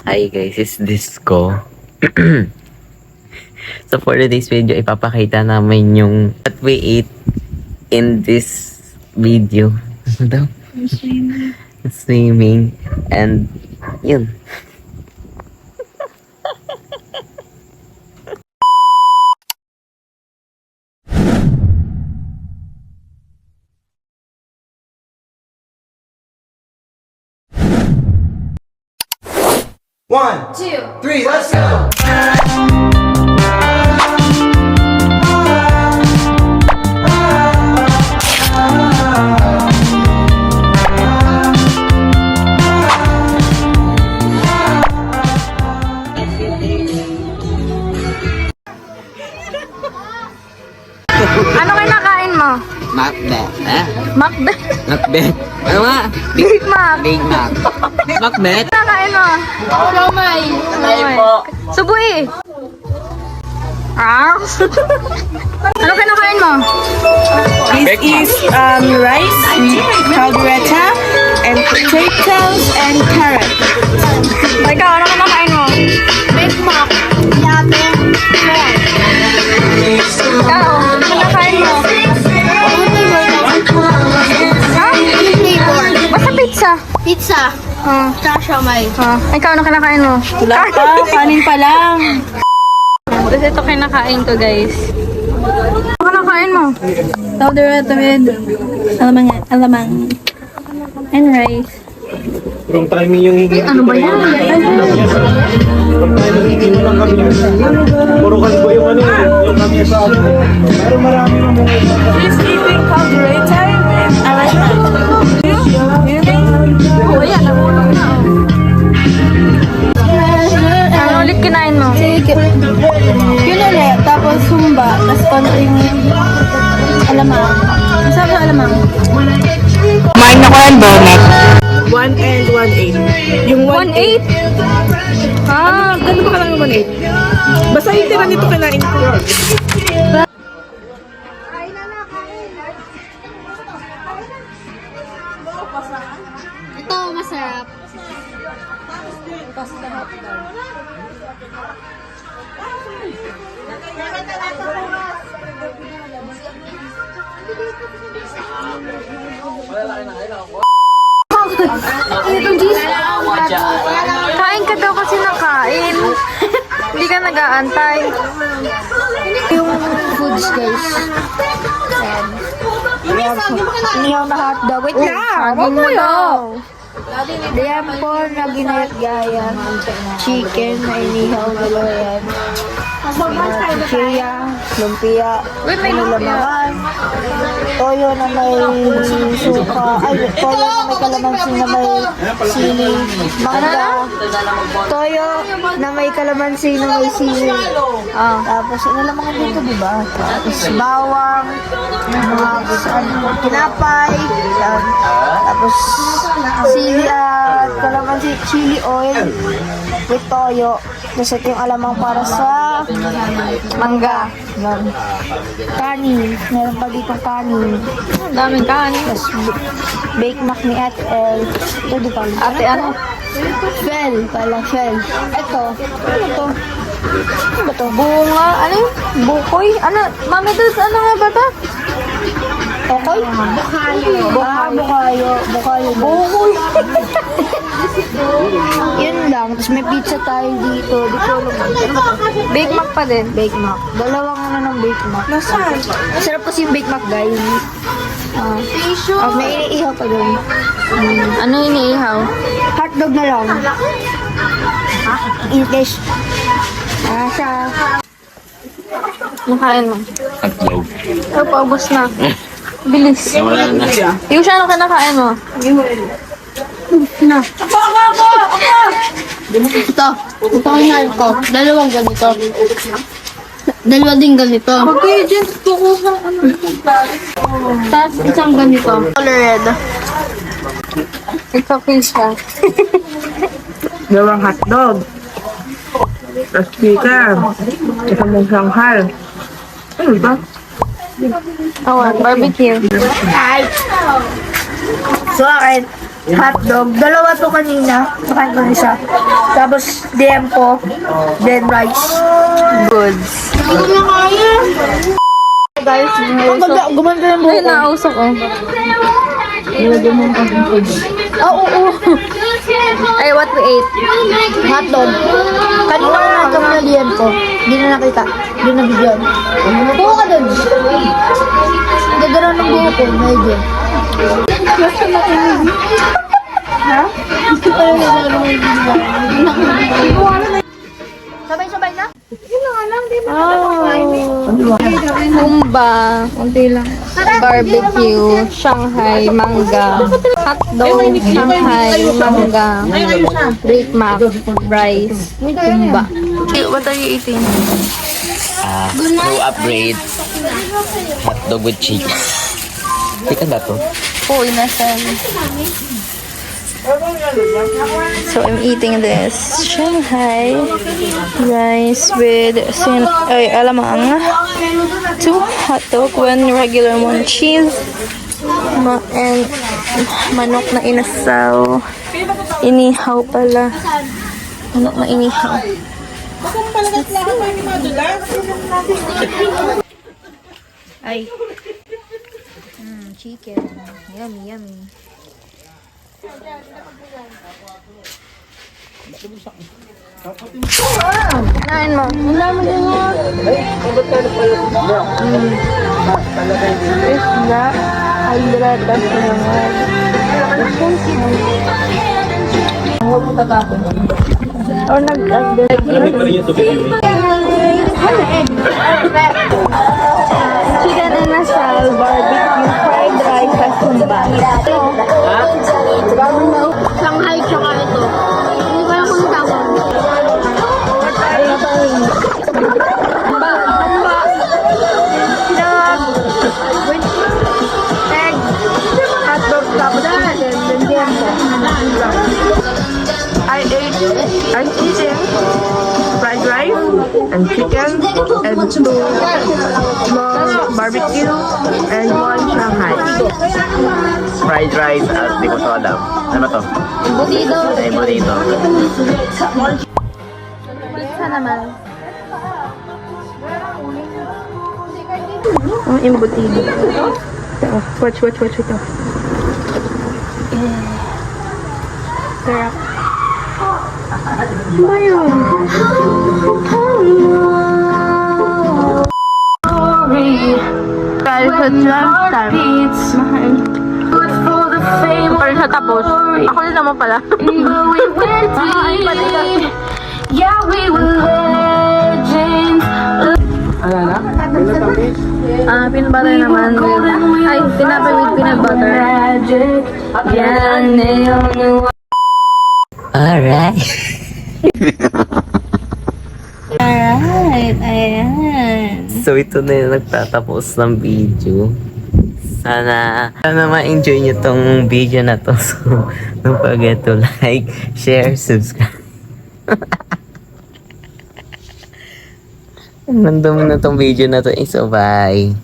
Hi guys, it's Disco. So for today's video, ipapakita namin yung what we eat in this video. Ano daw? Swimming. And yun. One, two, three, let's go! Ano kinakain mo? Macbeth. Macbeth? Macbeth. Ano nga? Big Mac. Big Mac. Macbeth. Kinakain mo? Lomay. Subui. Ah? Ano kinakain mo? This is rice with caldereta and potatoes and carrot. Ikaw, ano kinakain mo? Big Mac. Yummy. Ikaw, ano kinakain mo? Ha? Basta pizza. Pizza. Tsaka siomay. Ikaw, ano kinakain mo? Wala pa, kanin pa lang. Tapos ito kinakain ko, guys. Ano kinakain mo? Caldereta with alamang and rice. From timing yung hingin. Ano ba yan? From timing hingin lang kami. Puro kalbo yung ano yung kami sa ano. Pero marami ng mga She's eating caldereta with alamang. Oh, yan. Nabulong na, oh. Ano ulit kinain mo? Yun ulit, tapos humba, tapos konting alamang. Masarap sa alamang. Kumain ako ng donut. 1 and 1/8. Yung 1.8? Ah, Gano'n ba ka lang yung 1/8? Basta yung tira nito kinain ko. Ito, masarap. kain ka daw kasi nakain. Hindi ka nag-aantay. Yung foods, guys. Inihaw na hotdog. Wait lang! Saging mo daw. Liempo na ginayat gaya. Chicken na inihaw na yan. Chiya, lumpia, Uy, may lamangan. Toyo na may suka. Ay, toyo na may kalamansi na may sili. Mangga. Toyo na may kalamansi na may sili. Tapos, ano lang mga dito, diba? Tapos, bawang. Tapos, tinapay. Yan. Tapos, sili at kalamansi, chili oil with toyo. Tapos, ito yung alamang para sa mangga. Yan. Kanin. Meron pa dito kanin. Ang daming kanin. Tapos, bake mac ni Ate El. Ito, di pa. Ate, ano? Fel. Pala, fel. Ito. Ano to? Ano ba to? Bunga. Ano yun? Bukoy? Ano? Mami, dos, ano nga ba ito? Tokoy? Bukayo. Bukayo. Bukoy. Yun lang. Tapos may pizza tayo dito. Dito lang. Big Mac pa din. Bake Mac. Dalawang ano ng Bake Mac. Nasaan? Sarap kasi yung Bake Mac, guys. May iniihaw pa doon. Ano iniihaw? Hotdog na lang. English. Siya. Nakain mo. Hotdog. Oh, paubos na. Bilis. Wala na. Yung siya, ano kinakain mo? Ito. Ito ang hinahin ko. Dalawang ganito. Dalawa din ganito. Okay, dyan. Kukuha. Tapos isang ganito. Color red. Ito, siya. Dalawang hotdog. Tapos chicken. Isang mong shanghai. Ano ba? Barbecue. So, akin, hotdog. Dalawa to kanina. Nakain ko na isa. Tapos, DM ko. Then rice. Goods. Guys, gumanda yung Ay, buko. nausok oh. Oo. Ay, what we ate? Hotdog. Kanina na kami na DM ko. Hindi na nakita. Hindi na video. Buko ka dun. Ganda na ng buko ko. Medyo. Ha? Sabay-sabay na? Humba. Kunti lang. Barbecue. Shanghai. Mangga. Hotdog. Shanghai. Mangga. Bake mac. Rice. Humba. What are you eating? True upgrade. Hotdog with chicken. Chicken ba to? Oh, inasal. So I'm eating this Shanghai rice with alamang, 2 hot dog, 1 regular, 1 cheese, and manok na inasaw. Inihaw pala. Manok na inihaw. Ay. Chicken. Yummy, yummy. Kain mo. Wala mo din mo. Isda. Hydratas naman. O chicken and asal, barbecue, fried rice, kasumba. Shanghai tsaka ito. Hindi ko alam kung tawag. Egg. Hotdog. Tapos chicken. Then diyan I'm eating fried rice and chicken and 2 small barbecue and 1 Shanghai. Fried rice at di ko to alam. Ano to? Embutido. Ay, bonito. Pizza naman. Ang embutido. Watch. Sarap. Mayroon. Kahit sa lunchtime. Mahal. Sa tapos. Ako din naman pala. Yeah, we were legends. Peanut butter naman with, ay, tinapay with peanut butter. Yan, Alright. Alright, ayan. So ito na yung nagtatapos ng video. Sana ma-enjoy nyo tong video na to. So, don't forget to like, share, subscribe. Nandun na tong video na to. So, bye.